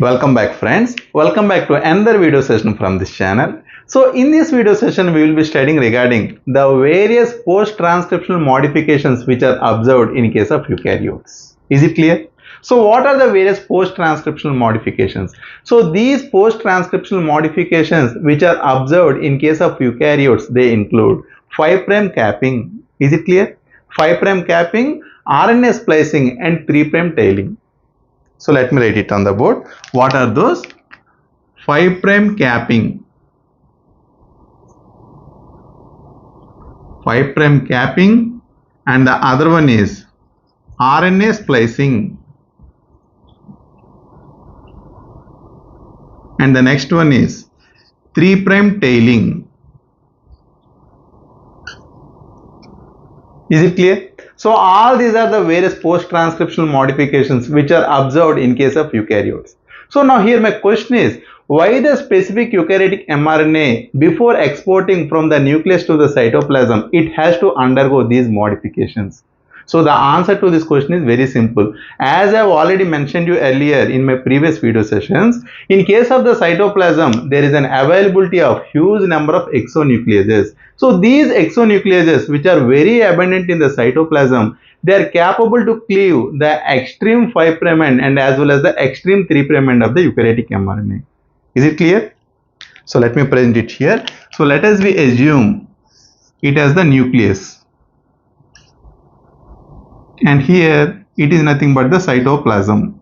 Welcome back friends. Welcome back to another video session from this channel. So in this video session we will be studying regarding the various post-transcriptional modifications which are observed in case of eukaryotes. Is it clear? So what are the various post-transcriptional modifications? So these post-transcriptional modifications which are observed in case of eukaryotes, they include 5' capping. Is it clear? 5' capping, RNA splicing and 3' tailing. So let me write it on the board. What are those? 5' capping, 5' capping, and the other one is RNA splicing, and the next one is 3' tailing. Is it clear? So all these are the various post-transcriptional modifications which are observed in case of eukaryotes. So now here my question is, why the specific eukaryotic mRNA before exporting from the nucleus to the cytoplasm, it has to undergo these modifications? So the answer to this question is very simple. As I have already mentioned you earlier in my previous video sessions, in case of the cytoplasm, there is an availability of huge number of exonucleases. So these exonucleases which are very abundant in the cytoplasm, they are capable to cleave the extreme 5' end and as well as the extreme 3' end of the eukaryotic mRNA. Is it clear? So let me present it here. So let us assume it as the nucleus. And here it is nothing but the cytoplasm,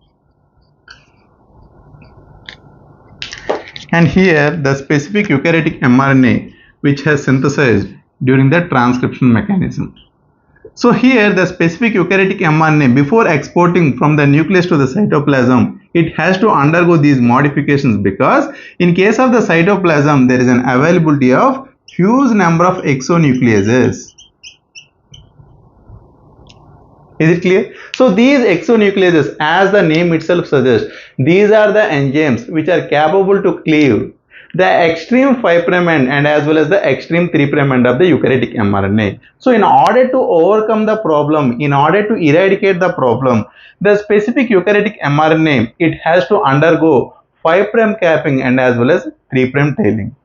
and here the specific eukaryotic mRNA which has synthesized during the transcription mechanism. So here the specific eukaryotic mRNA before exporting from the nucleus to the cytoplasm, it has to undergo these modifications because in case of the cytoplasm there is an availability of huge number of exonucleases. Is it clear? So these exonucleases, as the name itself suggests, these are the enzymes which are capable to cleave the extreme 5' end and as well as the extreme 3' end of the eukaryotic mRNA. So in order to overcome the problem, in order to eradicate the problem, the specific eukaryotic mRNA, it has to undergo 5' capping and as well as 3' tailing.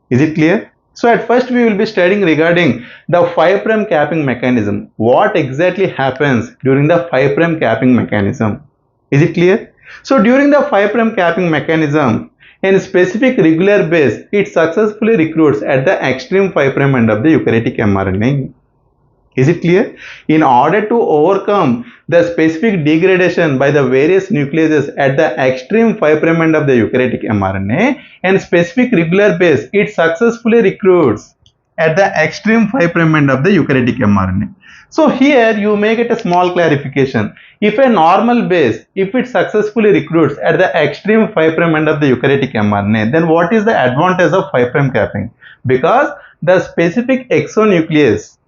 Is it clear? So at first we will be studying regarding the 5' capping mechanism. What exactly happens during the 5' capping mechanism? Is it clear? So during the 5' capping mechanism, in specific regular base, it successfully recruits at the extreme 5' end of the eukaryotic mRNA. Is it clear? In order to overcome the specific degradation by the various nucleases at the extreme 5' end of the eukaryotic mRNA and specific regular base, it successfully recruits at the extreme 5' end of the eukaryotic mRNA. So here you make it a small clarification. If a normal base, if it successfully recruits at the extreme 5' end of the eukaryotic mRNA, then what is the advantage of 5' capping? Because the specific exonuclease,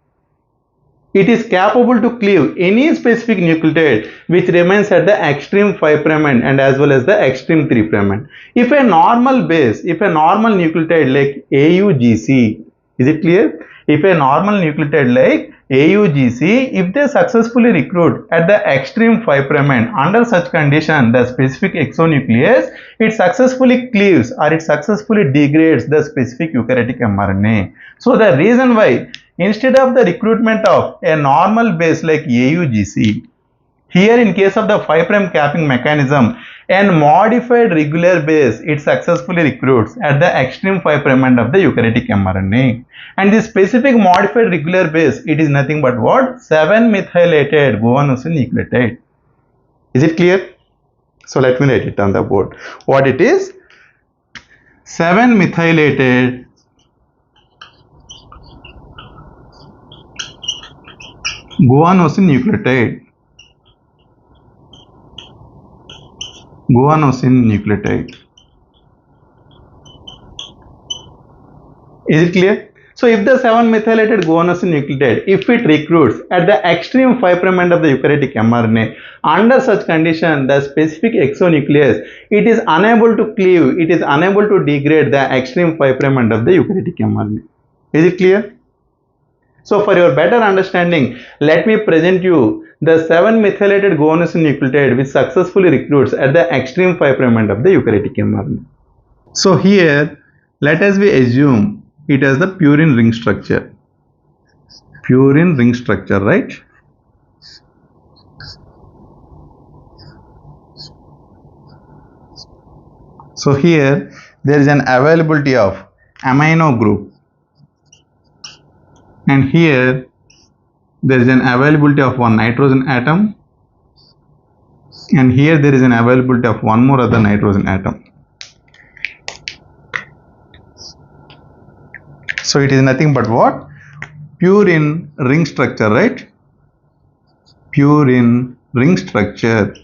it is capable to cleave any specific nucleotide which remains at the extreme 5' end and as well as the extreme 3' end. If a normal base, if a normal nucleotide like AUGC, is it clear? If a normal nucleotide like AUGC, if they successfully recruit at the extreme 5' end, under such condition, the specific exonuclease, it successfully cleaves or it successfully degrades the specific eukaryotic mRNA. So the reason why, instead of the recruitment of a normal base like AUGC, here in case of the 5' capping mechanism, a modified regular base, it successfully recruits at the extreme 5' end of the eukaryotic mRNA. And this specific modified regular base, it is nothing but what? 7-methylated guanosine nucleotide. Is it clear? So let me write it on the board. What it is? 7-methylated guanosine nucleotide. Guanosine nucleotide. Is it clear? So if the 7-methylated guanosine nucleotide, if it recruits at the extreme 5' end of the eukaryotic mRNA, under such condition, the specific exonuclease, it is unable to cleave, it is unable to degrade the extreme 5' end of the eukaryotic mRNA. Is it clear? So for your better understanding, let me present you the 7 methylated guanosine nucleotide which successfully recruits at the extreme 5' end of the eukaryotic mRNA. So here, let us we assume it has the purine ring structure. Purine ring structure, right? So here there is an availability of amino group, and here there is an availability of one nitrogen atom, and here there is an availability of one more other nitrogen atom. So it is nothing but what? Purine ring structure, right? Purine ring structure.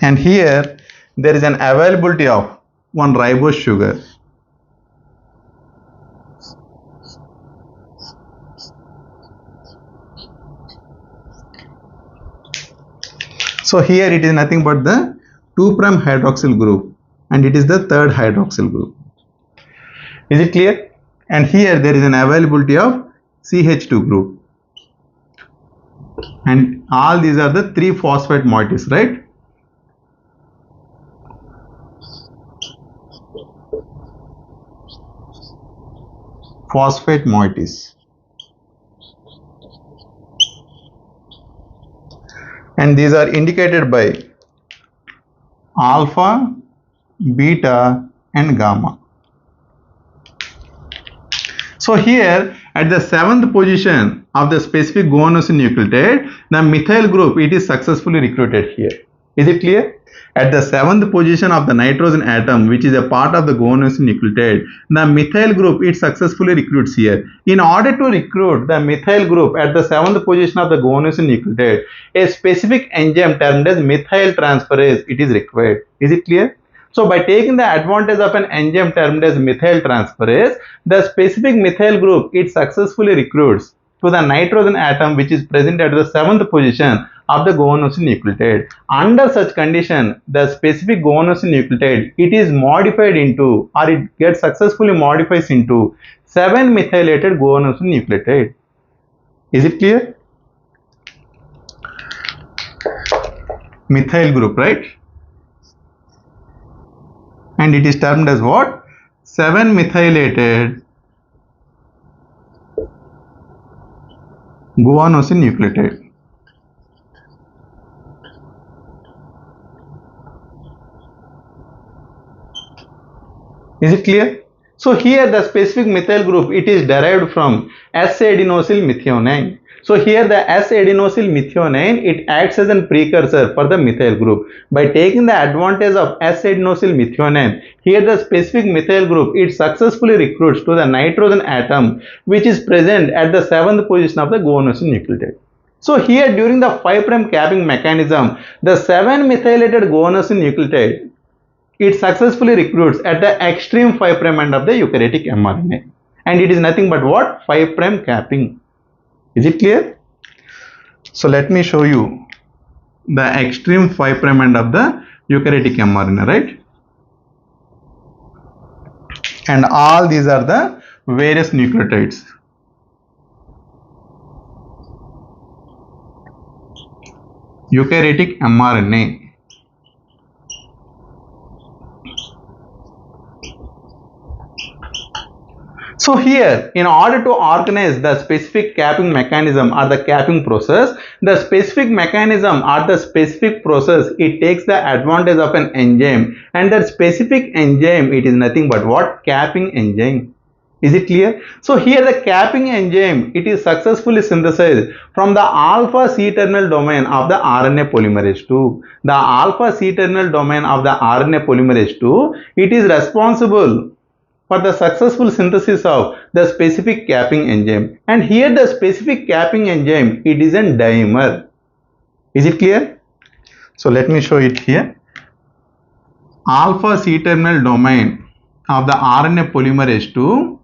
And here there is an availability of one ribose sugar. So here it is nothing but the 2' hydroxyl group, and it is the third hydroxyl group. Is it clear? And here there is an availability of CH2 group, and all these are the 3 phosphate moieties, right? Phosphate moieties. And these are indicated by alpha, beta and gamma. So here at the 7th position of the specific guanosine nucleotide, the methyl group, it is successfully recruited here. Is it clear? At the 7th position of the nitrogen atom, which is a part of the guanosine nucleotide, the methyl group, it successfully recruits here. In order to recruit the methyl group at the 7th position of the guanosine nucleotide, a specific enzyme termed as methyl transferase, it is required. Is it clear? So by taking the advantage of an enzyme termed as methyl transferase, the specific methyl group, it successfully recruits to the nitrogen atom which is present at the 7th position of the guanosine nucleotide. Under such condition, the specific guanosine nucleotide, it is modified into, or it gets successfully modifies into 7 methylated guanosine nucleotide. Is it clear? Methyl group, right? And it is termed as what? 7 methylated guanosine nucleotide. Is it clear? So here the specific methyl group, it is derived from S-adenosyl methionine. So here the S-adenosyl methionine, it acts as a precursor for the methyl group. By taking the advantage of S-adenosyl methionine, here the specific methyl group, it successfully recruits to the nitrogen atom which is present at the 7th position of the guanosine nucleotide. So here during the 5' capping mechanism, the 7 methylated guanosine nucleotide, it successfully recruits at the extreme 5' end of the eukaryotic mRNA, and it is nothing but what? 5' capping. Is it clear? So let me show you the extreme 5' end of the eukaryotic mRNA, right? And all these are the various nucleotides. Eukaryotic mRNA. So here, in order to organize the specific capping mechanism or the capping process, the specific mechanism or the specific process, it takes the advantage of an enzyme, and that specific enzyme, it is nothing but what? Capping enzyme. Is it clear? So here the capping enzyme, it is successfully synthesized from the alpha C-terminal domain of the RNA polymerase 2. The alpha C-terminal domain of the RNA polymerase 2, it is responsible for the successful synthesis of the specific capping enzyme, and here the specific capping enzyme, it is a dimer. Is it clear? So let me show it here. Alpha C-terminal domain of the RNA polymerase 2,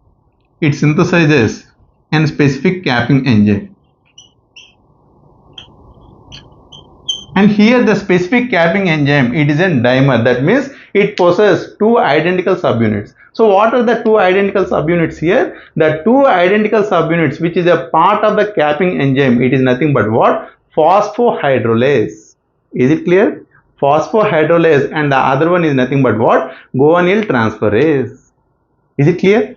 it synthesizes a specific capping enzyme, and here the specific capping enzyme, it is a dimer. That means it possesses 2 identical subunits. So what are the two identical subunits here? The two identical subunits which is a part of the capping enzyme, it is nothing but what? Phosphohydrolase. Is it clear? Phosphohydrolase, and the other one is nothing but what? Guanyl transferase. Is it clear?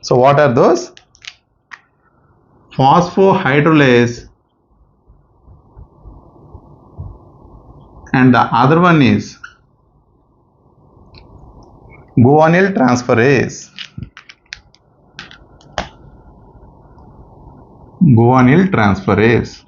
So what are those? Phosphohydrolase, and the other one is guanyl transferase. Guanyl transferase.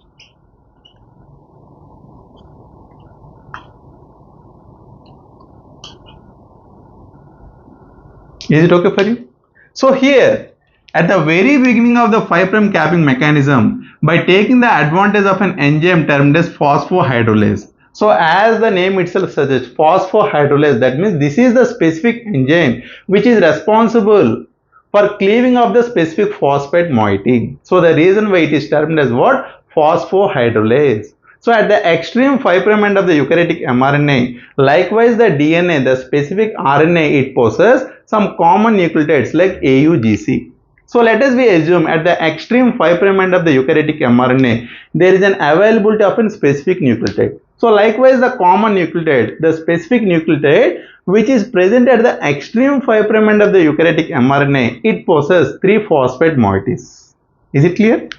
Is it okay for you? So here at the very beginning of the 5' capping mechanism, by taking the advantage of an enzyme termed as phosphohydrolase. So as the name itself suggests, phosphohydrolase, that means this is the specific enzyme which is responsible for cleaving of the specific phosphate moiety. So the reason why it is termed as what? Phosphohydrolase. So at the extreme 5' end of the eukaryotic mRNA, likewise the DNA, the specific RNA, it possesses some common nucleotides like AUGC. So let us be assume at the extreme 5' end of the eukaryotic mRNA, there is an availability of a specific nucleotide. So likewise the common nucleotide, the specific nucleotide which is present at the extreme 5' end of the eukaryotic mRNA, it possesses 3 phosphate moieties. Is it clear?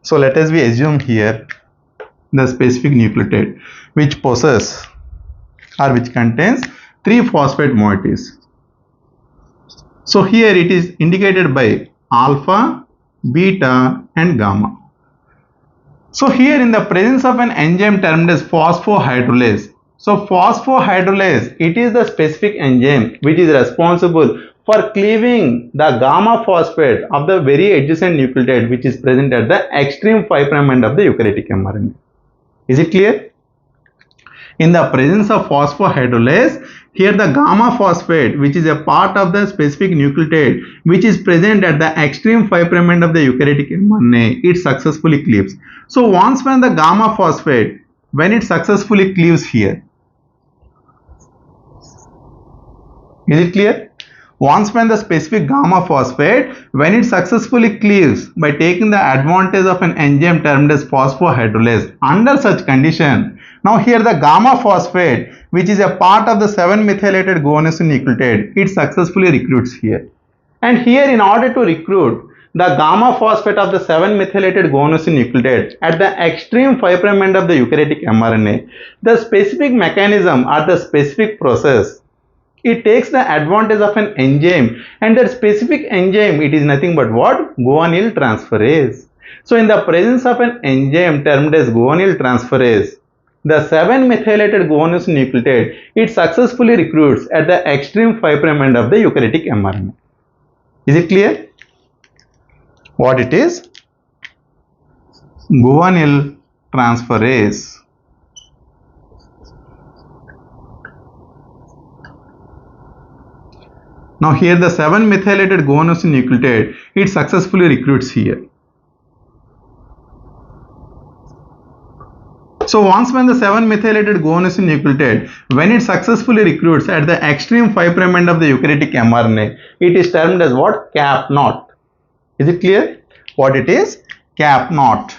So let us be assume here the specific nucleotide which possesses or which contains 3 phosphate moieties. So here it is indicated by alpha, beta and gamma. So here in the presence of an enzyme termed as phosphohydrolase. So phosphohydrolase, it is the specific enzyme which is responsible for cleaving the gamma phosphate of the very adjacent nucleotide which is present at the extreme 5' end of the eukaryotic mRNA. Is it clear? In the presence of phosphohydrolase, here the gamma phosphate which is a part of the specific nucleotide which is present at the extreme 5' end of the eukaryotic mRNA, it successfully cleaves. So once when the gamma phosphate, when it successfully cleaves here, is it clear? Once when the specific gamma phosphate, when it successfully cleaves by taking the advantage of an enzyme termed as phosphohydrolase, under such condition, now here the gamma phosphate which is a part of the 7-methylated guanosine nucleotide, it successfully recruits here. And here in order to recruit the gamma phosphate of the 7-methylated guanosine nucleotide at the extreme 5' end of the eukaryotic mRNA, the specific mechanism or the specific process, it takes the advantage of an enzyme, and that specific enzyme, it is nothing but what? Guanyl transferase. So in the presence of an enzyme termed as guanyl transferase, the 7-methylated guanosine nucleotide, it successfully recruits at the extreme 5' end of the eukaryotic mRNA. Is it clear? What it is? Guanyl transferase. Now here the 7-methylated guanosine nucleotide, it successfully recruits here. So once when the 7-methylated guanosine nucleotide, when it successfully recruits at the extreme 5' end of the eukaryotic mRNA, it is termed as what? Cap knot. Is it clear? What it is? Cap knot.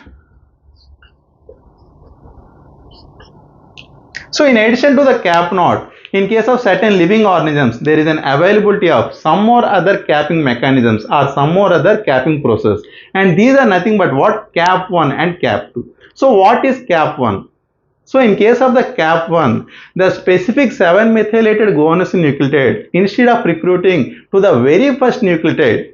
So in addition to the cap knot, in case of certain living organisms, there is an availability of some more other capping mechanisms or some more other capping process, and these are nothing but what? Cap1 and Cap2. So what is Cap1? So in case of the Cap1, the specific 7-methylated guanosine nucleotide, instead of recruiting to the very first nucleotide,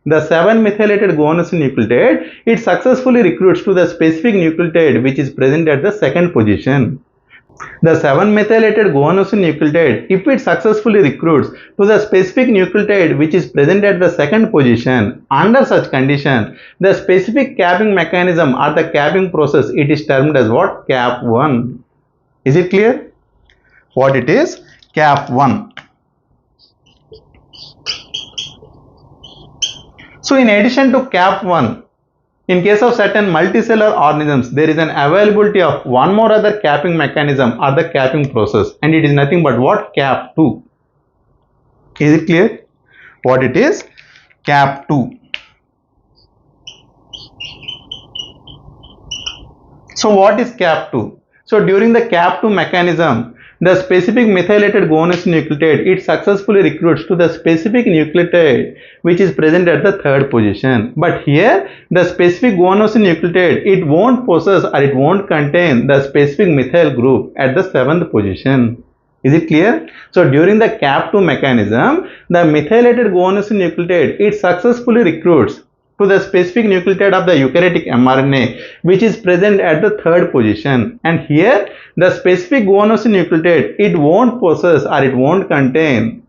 the 7-methylated guanosine nucleotide, it successfully recruits to the specific nucleotide which is present at the second position. The 7-methylated guanosine nucleotide, if it successfully recruits to the specific nucleotide which is present at the second position, under such condition, the specific capping mechanism or the capping process, it is termed as what? Cap1. Is it clear? What it is? Cap1. So in addition to Cap1, in case of certain multicellular organisms, there is an availability of one more other capping mechanism or the capping process, and it is nothing but what? Cap2. Is it clear what it is? Cap2. So what is Cap2? So during the Cap2 mechanism, the specific methylated guanose nucleotide, it successfully recruits to the specific nucleotide which is present at the third position. But here the specific guanose nucleotide, it won't possess or it won't contain the specific methyl group at the seventh position. Is it clear? So during the Cap2 mechanism, the methylated guanose nucleotide, it successfully recruits to the specific nucleotide of the eukaryotic mRNA which is present at the third position, and here the specific guanose nucleotide, it won't possess or it won't contain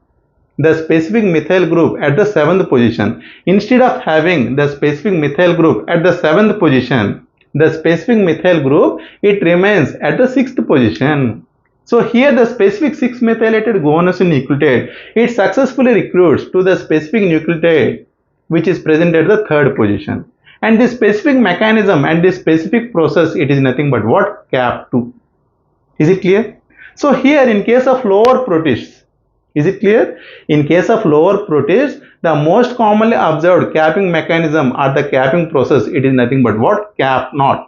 the specific methyl group at the seventh position. Instead of having the specific methyl group at the seventh position, the specific methyl group, it remains at the sixth position. So here the specific 6-methylated guanose nucleotide, it successfully recruits to the specific nucleotide which is present at the third position. And this specific mechanism and this specific process, it is nothing but what? Cap2. Is it clear? So here in case of lower protists, is it clear? In case of lower protists, the most commonly observed capping mechanism or the capping process, it is nothing but what? Cap0.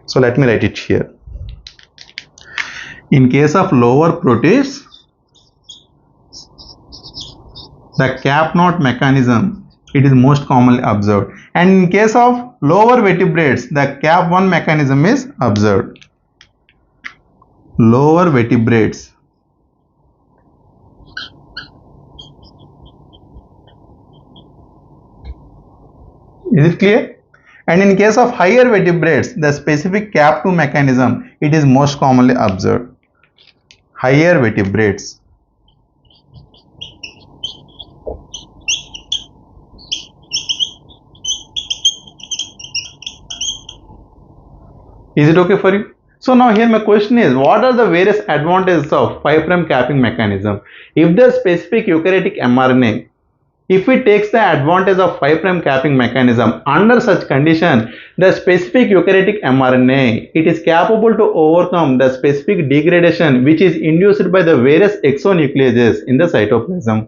So let me write it here. In case of lower protists, the Cap0 mechanism, it is most commonly observed, and in case of lower vertebrates, the Cap1 mechanism is observed. Lower vertebrates, is it clear? And in case of higher vertebrates, the specific Cap2 mechanism, it is most commonly observed. Higher vertebrates. Is it okay for you? So now here my question is, what are the various advantages of 5' capping mechanism? If the specific eukaryotic mRNA, if it takes the advantage of 5' capping mechanism, under such condition, the specific eukaryotic mRNA, it is capable to overcome the specific degradation which is induced by the various exonucleases in the cytoplasm.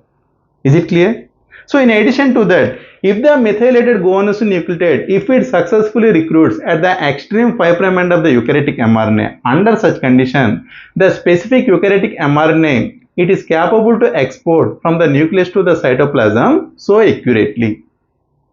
Is it clear? So in addition to that, if the methylated guanose nucleotide, if it successfully recruits at the extreme 5' end of the eukaryotic mRNA, under such condition, the specific eukaryotic mRNA, it is capable to export from the nucleus to the cytoplasm so accurately.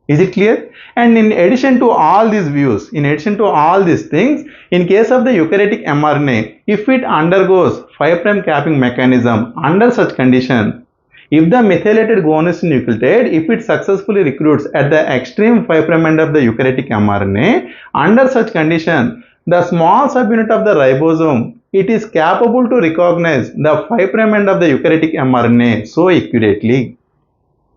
Is it clear? And in addition to all these views, in addition to all these things, in case of the eukaryotic mRNA, if it undergoes 5' capping mechanism, under such condition, if the methylated guanose nucleotide, if it successfully recruits at the extreme 5' end of the eukaryotic mRNA, under such condition, the small subunit of the ribosome, it is capable to recognize the 5' end of the eukaryotic mRNA so accurately.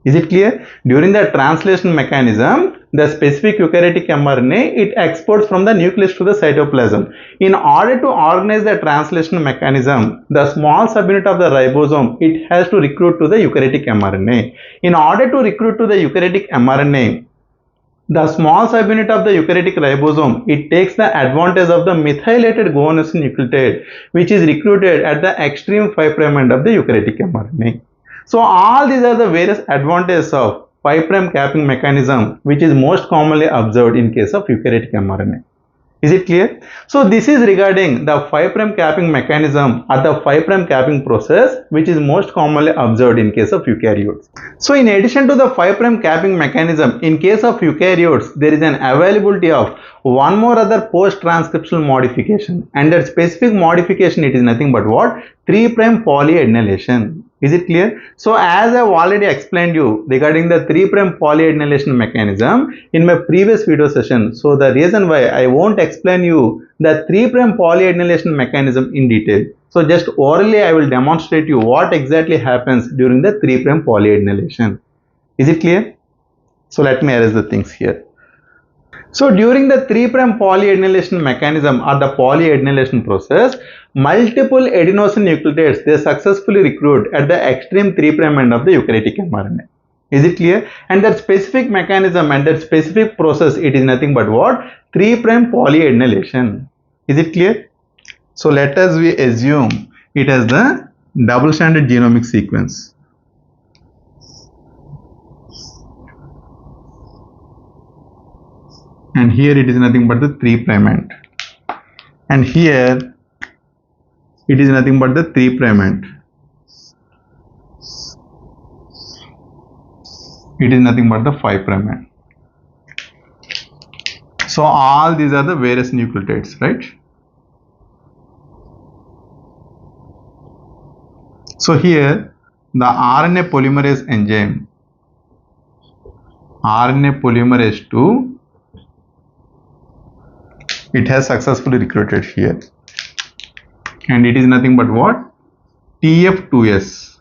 Is it clear? During the translation mechanism, the specific eukaryotic mRNA, it exports from the nucleus to the cytoplasm. In order to organize the translation mechanism, the small subunit of the ribosome, it has to recruit to the eukaryotic mRNA. In order to recruit to the eukaryotic mRNA, the small subunit of the eukaryotic ribosome, it takes the advantage of the methylated guanose nucleotide which is recruited at the extreme 5' end of the eukaryotic mRNA. So all these are the various advantages of 5' capping mechanism which is most commonly observed in case of eukaryotic mRNA. Is it clear? So this is regarding the 5' capping mechanism or the 5' capping process which is most commonly observed in case of eukaryotes. So in addition to the 5' capping mechanism, in case of eukaryotes, there is an availability of one more other post-transcriptional modification, and that specific modification, it is nothing but what? 3' polyadenylation. Is it clear? So as I have already explained you regarding the 3' polyadenylation mechanism in my previous video session, so the reason why I won't explain you the 3' polyadenylation mechanism in detail. So just orally I will demonstrate you what exactly happens during the 3' polyadenylation. Is it clear? So let me erase the things here. So during the 3' polyadenylation mechanism or the polyadenylation process, multiple adenosine nucleotides, they successfully recruit at the extreme 3' end of the eukaryotic mRNA. Is it clear? And that specific mechanism and that specific process, it is nothing but what? 3' polyadenylation. Is it clear? So let us we assume it as the double-stranded genomic sequence. and here it is nothing but the 3' end, and here it is nothing but the 3' end. It is nothing but the 5' end. So all these are the various nucleotides, right? So here the RNA polymerase enzyme, RNA polymerase 2, it has successfully recruited here, and it is nothing but what? TF2S.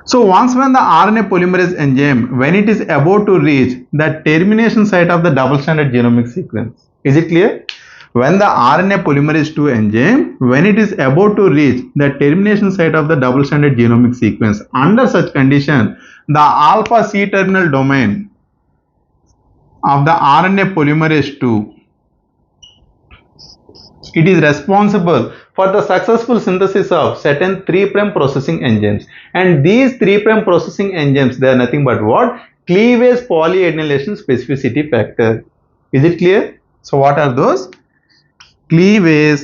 So once when the RNA polymerase enzyme, when it is about to reach the termination site of the double-stranded genomic sequence, is it clear? When the RNA polymerase 2 enzyme, when it is about to reach the termination site of the double-stranded genomic sequence, under such condition, the alpha C-terminal domain of the RNA polymerase 2, it is responsible for the successful synthesis of certain 3' processing enzymes, and these 3' processing enzymes, they are nothing but what? Cleavage polyadenylation specificity factor. Is it clear? So what are those? Cleavage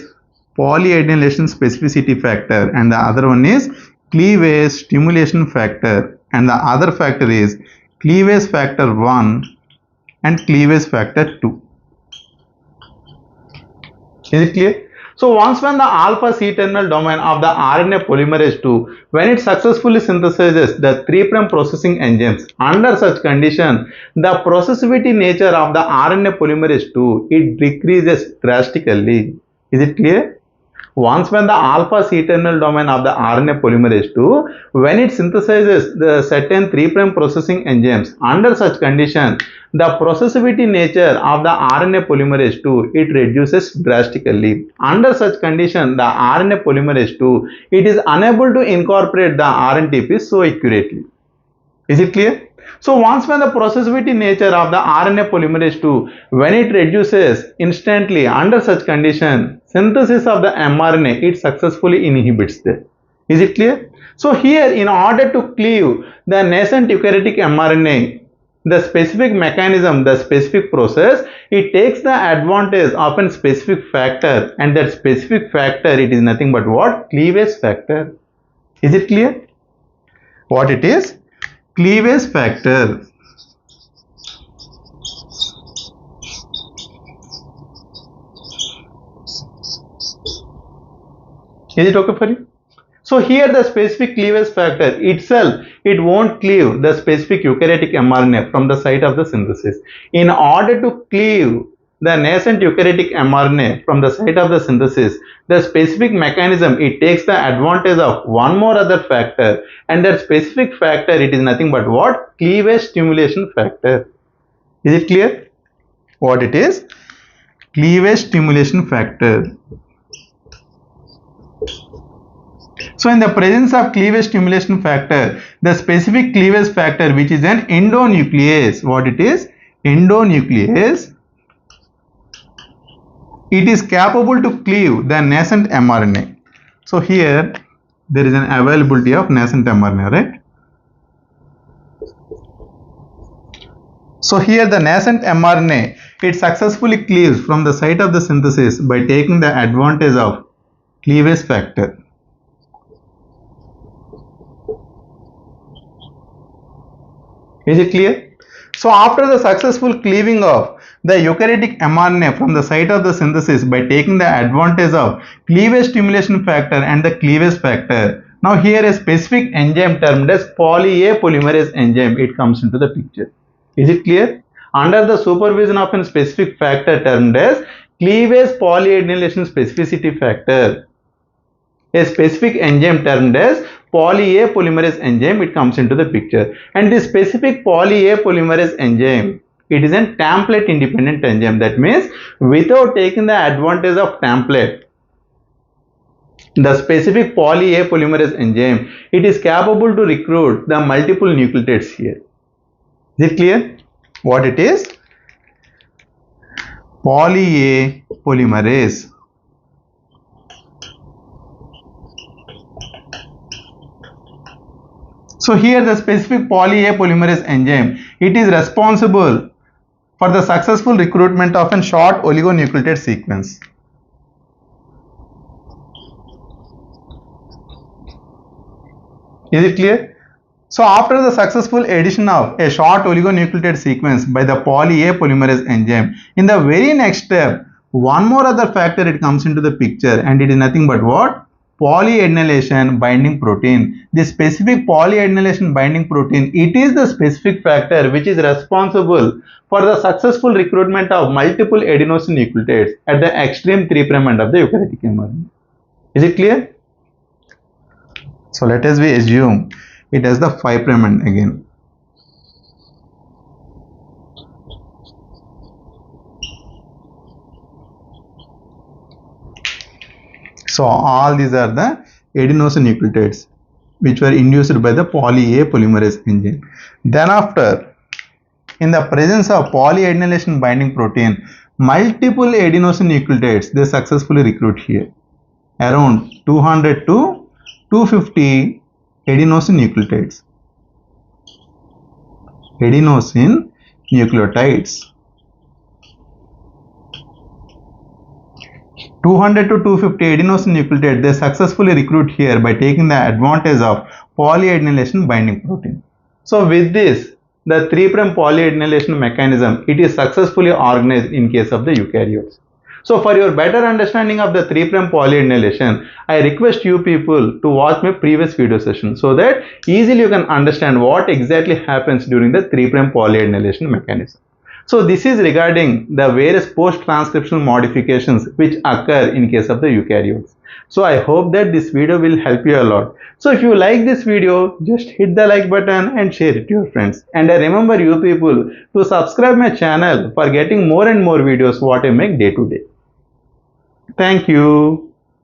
polyadenylation specificity factor, and the other one is cleavage stimulation factor, and the other factor is cleavage factor 1 and cleavage factor 2. Is it clear? So once when the alpha C-terminal domain of the RNA polymerase 2, when it successfully synthesizes the 3' processing enzymes, under such condition, the processivity nature of the RNA polymerase 2, it decreases drastically. Is it clear? Once when the alpha C-terminal domain of the RNA polymerase 2, when it synthesizes the certain 3' processing enzymes, under such condition, the processivity nature of the RNA polymerase 2, it reduces drastically. Under such condition, the RNA polymerase 2, it is unable to incorporate the RNTP so accurately. Is it clear? So once when the processivity nature of the RNA polymerase 2, when it reduces instantly, under such condition, synthesis of the mRNA, it successfully inhibits that. Is it clear? So here, in order to cleave the nascent eukaryotic mRNA, the specific mechanism, the specific process, it takes the advantage of a specific factor, and that specific factor, it is nothing but what? Cleavage factor. Is it clear? What it is? Cleavage factor. Is it okay for you? So here the specific cleavage factor itself, it won't cleave the specific eukaryotic mRNA from the site of the synthesis. In order to cleave the nascent eukaryotic mRNA from the site of the synthesis, the specific mechanism, it takes the advantage of one more other factor, and that specific factor, it is nothing but what? Cleavage stimulation factor. Is it clear? What it is? Cleavage stimulation factor. So in the presence of cleavage stimulation factor, the specific cleavage factor, which is an endonuclease, what it is? Endonuclease, it is capable to cleave the nascent mRNA. So here there is an availability of nascent mRNA, right? So here the nascent mRNA, it successfully cleaves from the site of the synthesis by taking the advantage of cleavage factor. Is it clear? So after the successful cleaving of the eukaryotic mRNA from the site of the synthesis by taking the advantage of cleavage stimulation factor and the cleavage factor, now here a specific enzyme termed as poly A polymerase enzyme, it comes into the picture. Is it clear? Under the supervision of a specific factor termed as cleavage polyadenylation specificity factor, a specific enzyme termed as poly A polymerase enzyme, it comes into the picture. And this specific poly A polymerase enzyme, it is a template independent enzyme. That means without taking the advantage of template, the specific poly A polymerase enzyme, it is capable to recruit the multiple nucleotides here. Is it clear? What it is? Poly A polymerase. So here the specific poly A polymerase enzyme, it is responsible for the successful recruitment of a short oligonucleotide sequence. Is it clear? So after the successful addition of a short oligonucleotide sequence by the poly A polymerase enzyme, in the very next step, one more other factor it comes into the picture, and it is nothing but what? Polyadenylation binding protein. This specific polyadenylation binding protein, it is the specific factor which is responsible for the successful recruitment of multiple adenosine nucleotides at the extreme 3' end of the eukaryotic mRNA. Is it clear? So let us assume it has the 5' end again. So all these are the adenosine nucleotides which were induced by the poly A polymerase enzyme. Then after, in the presence of polyadenylation binding protein, multiple adenosine nucleotides they successfully recruit here, around 200 to 250 adenosine nucleotides. Adenosine nucleotides. 200 to 250 adenosine nucleotides they successfully recruit here by taking the advantage of polyadenylation binding protein. So with this, the 3' polyadenylation mechanism, it is successfully organized in case of the eukaryotes. So for your better understanding of the 3' polyadenylation, I request you people to watch my previous video session so that easily you can understand what exactly happens during the 3' polyadenylation mechanism. So this is regarding the various post-transcriptional modifications which occur in case of the eukaryotes. So I hope that this video will help you a lot. So if you like this video, just hit the like button and share it to your friends. And I remember you people to subscribe my channel for getting more and more videos what I make day to day. Thank you.